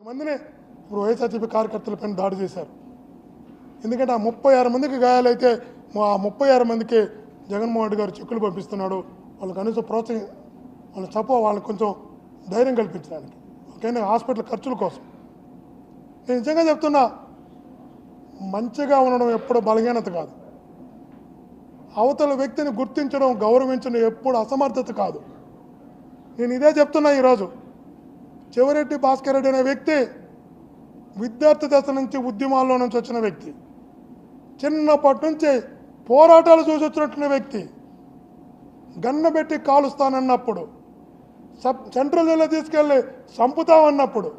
మందిని ఇప్పుడు వైఎస్ఆర్సీపీ కార్యకర్తలపైన దాడి చేశారు. ఎందుకంటే ఆ 36 మందికి గాయాలైతే ఆ 36 మందికి జగన్మోహన్ రెడ్డి గారు చెక్కులు పంపిస్తున్నాడు. వాళ్ళకి కనీసం వాళ్ళకి కొంచెం ధైర్యం కల్పించడానికి, ఓకేనా, హాస్పిటల్ ఖర్చుల కోసం. నేను నిజంగా చెప్తున్నా, మంచిగా ఉండడం ఎప్పుడు బలహీనత కాదు, అవతల వ్యక్తిని గుర్తించడం గౌరవించడం ఎప్పుడు అసమర్థత కాదు. నేను ఇదే చెప్తున్నా. ఈరోజు చెవిరెడ్డి భాస్కర్ రెడ్డి అనే వ్యక్తి విద్యార్థి దశ నుంచి ఉద్యమాల్లో నుంచి వచ్చిన వ్యక్తి, చిన్నప్పటి నుంచి పోరాటాలు చూసి వచ్చినటువంటి వ్యక్తి. గన్నబెట్టి కాలుస్తానన్నప్పుడు, సెంట్రల్ జైల్లో తీసుకెళ్ళి చంపుతామన్నప్పుడు,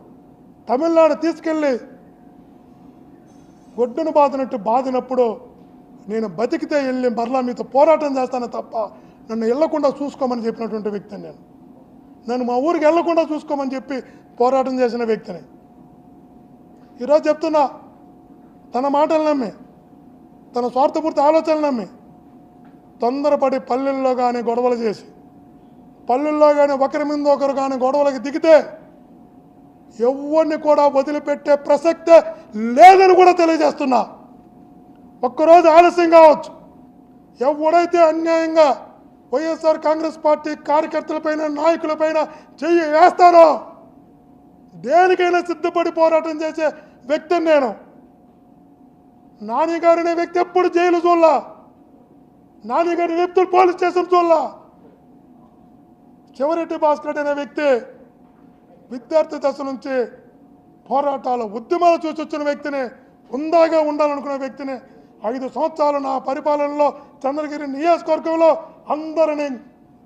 తమిళనాడు తీసుకెళ్ళి గొడ్డును బాదినప్పుడు నేను బతికితే వెళ్ళి మరలా మీతో పోరాటం చేస్తాను తప్ప నన్ను వెళ్ళకుండా చూసుకోమని చెప్పినటువంటి వ్యక్తిని నన్ను మా ఊరికి వెళ్ళకుండా చూసుకోమని చెప్పి పోరాటం చేసిన వ్యక్తిని. ఈరోజు చెప్తున్నా, తన మాటలు నమ్మి, తన స్వార్థపూర్తి ఆలోచనలు నమ్మి తొందరపడి పల్లెల్లో కానీ గొడవలు చేసి, పల్లెల్లో కానీ ఒకరి మీద ఒకరు కానీ గొడవలకి దిగితే ఎవరిని కూడా వదిలిపెట్టే ప్రసక్తే లేదని కూడా తెలియజేస్తున్నా. ఒక్కరోజు ఆలస్యం కావచ్చు. ఎవడైతే అన్యాయంగా వైఎస్ఆర్ కాంగ్రెస్ పార్టీ కార్యకర్తలపైన నాయకులపైన చెయ్యి వేస్తారో దేనికైనా సిద్ధపడి పోరాటం చేసే వ్యక్తిని నేను. నాని గారు అనే వ్యక్తి ఎప్పుడు జైలు చూడలా, నాని గారిని ఎప్పుడు పోలీస్ స్టేషన్ చూడలా. చెవిరెడ్డి భాస్కర్ రెడ్డి అనే వ్యక్తి విద్యార్థి దశ నుంచి పోరాటాలు ఉద్యమాలు చూసి వచ్చిన వ్యక్తిని, హుందాగా ఉండాలనుకునే వ్యక్తిని, 5 సంవత్సరాలు నా పరిపాలనలో చంద్రగిరి నియోజకవర్గంలో అందరినీ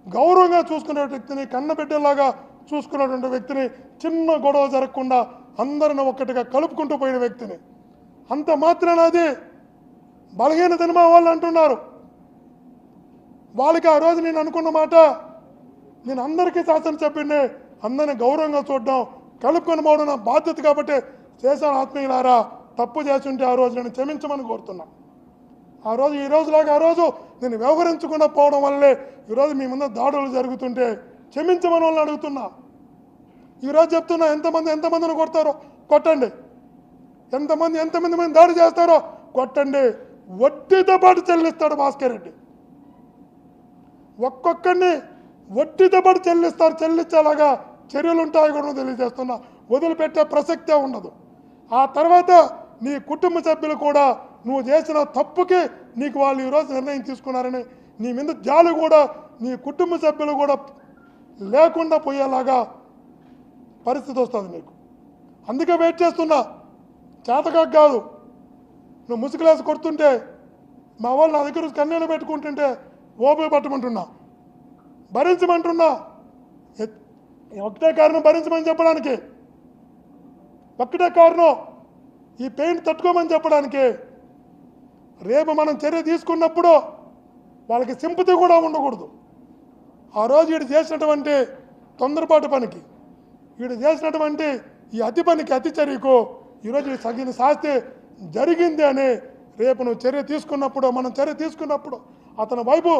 గౌరవంగా చూసుకునే వ్యక్తిని, కన్నబిడ్డలాగా చూసుకున్నటువంటి వ్యక్తిని, చిన్న గొడవ జరగకుండా అందరిని ఒక్కటిగా కలుపుకుంటూ పోయిన వ్యక్తిని. అంత మాత్రాన అది బలహీనతని మా వాళ్ళు అంటున్నారు. వాళ్ళకి ఆ రోజు నేను అనుకున్న మాట, నేను అందరికీ శాసనసభ్యుడిని, అందరిని గౌరవంగా చూడడం, కలుపుకొని పోవడం నా బాధ్యత కాబట్టి చేశాను. ఆత్మీయులారా, తప్పు చేస్తుంటే ఆ రోజు నేను క్షమించమని కోరుతున్నా. ఆ రోజు ఈ రోజులాగా ఆ రోజు నేను వ్యవహరించకుండా పోవడం వల్లే ఈరోజు మీ ముందు దాడులు జరుగుతుంటే క్షమించమని వాళ్ళని అడుగుతున్నా. ఈరోజు చెప్తున్నా, ఎంతమందిని కొడతారో కొట్టండి, ఎంతమంది మీద దాడి చేస్తారో కొట్టండి, వడ్డీతో పాటు చెల్లిస్తాడు భాస్కర్ రెడ్డి. ఒక్కొక్కరిని వడ్డీతో పాటు చెల్లించేలాగా చర్యలు ఉంటాయి కూడా తెలియజేస్తున్నా. వదిలిపెట్టే ప్రసక్తే ఉండదు. ఆ తర్వాత నీ కుటుంబ సభ్యులు కూడా నువ్వు చేసిన తప్పుకి నీకు వాళ్ళు ఈరోజు నిర్ణయం తీసుకున్నారని నీ మీద జాలి కూడా నీ కుటుంబ సభ్యులు కూడా లేకుండా పోయేలాగా పరిస్థితి వస్తుంది నీకు. అందుకే వెయిట్ చేస్తున్నా. చేతగా కాదు, నువ్వు ముసుగులేసి కొడుతుంటే మా వాళ్ళు నా దగ్గర కన్నీళ్ళు పెట్టుకుంటుంటే ఓపిక పట్టమంటున్నా, భరించమంటున్నా. ఒకటే కారణం భరించమని చెప్పడానికి, ఒక్కటే కారణం ఈ పెయిన్ తట్టుకోమని చెప్పడానికి. రేపు మనం చర్య తీసుకున్నప్పుడు వాళ్ళకి సింపతి కూడా ఉండకూడదు. ఆ రోజు వీడు చేసినటువంటి తొందరపాటు పనికి, వీడు చేసినటువంటి ఈ అతి పనికి, అతి చర్యకు ఈరోజు తగిన శాస్తి జరిగింది అని రేపు నువ్వు చర్య తీసుకున్నప్పుడు, మనం చర్య తీసుకున్నప్పుడు అతని వైపు,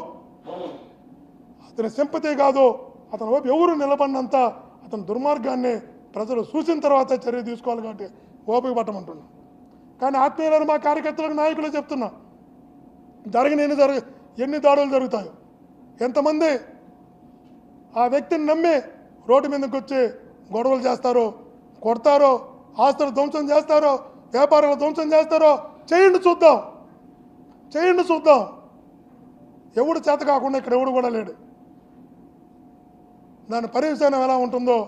అతని సింపతి కాదు, అతని వైపు ఎవరు నిలబడినంత అతని దుర్మార్గాన్ని ప్రజలు చూసిన తర్వాత చర్య తీసుకోవాలి. కాబట్టి ఓపిక పట్టమంటున్నా. కానీ ఆత్మీయులను మా కార్యకర్తలకు నాయకులు చెప్తున్నా, ఎన్ని దాడులు జరుగుతాయో, ఎంతమంది ఆ వ్యక్తిని నమ్మి రోడ్డు మీదకి వచ్చి గొడవలు చేస్తారో, కొడతారో, ఆస్తులు ధ్వంసం చేస్తారో, వ్యాపారాలు ధ్వంసం చేస్తారో చేయండి చూద్దాం. ఎవడు చేత కాకుండా ఇక్కడ ఎవడు కూడా లేడు. దాని పర్యవసానం ఎలా ఉంటుందో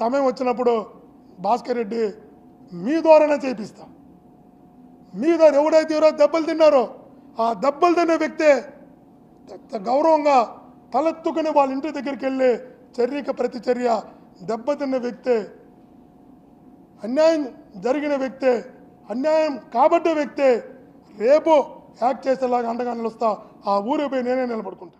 సమయం వచ్చినప్పుడు భాస్కర్ రెడ్డి మీ ద్వారానే చేపిస్తా. మీ ద్వారా ఎవడైతే ఈరోజు దెబ్బలు తిన్నారో ఆ దెబ్బలు తినే వ్యక్తే గౌరవంగా తలెత్తుకుని వాళ్ళ ఇంటి దగ్గరికి వెళ్ళి చర్యకి ప్రతి చర్య, దెబ్బతిన్న వ్యక్తే, అన్యాయం జరిగిన వ్యక్తే, అన్యాయం కాబట్టే వ్యక్తే రేపు యాక్ట్ చేసేలాగా అండగా నిలుస్తా. ఆ ఊరిపై నేనే నిలబడుకుంటా.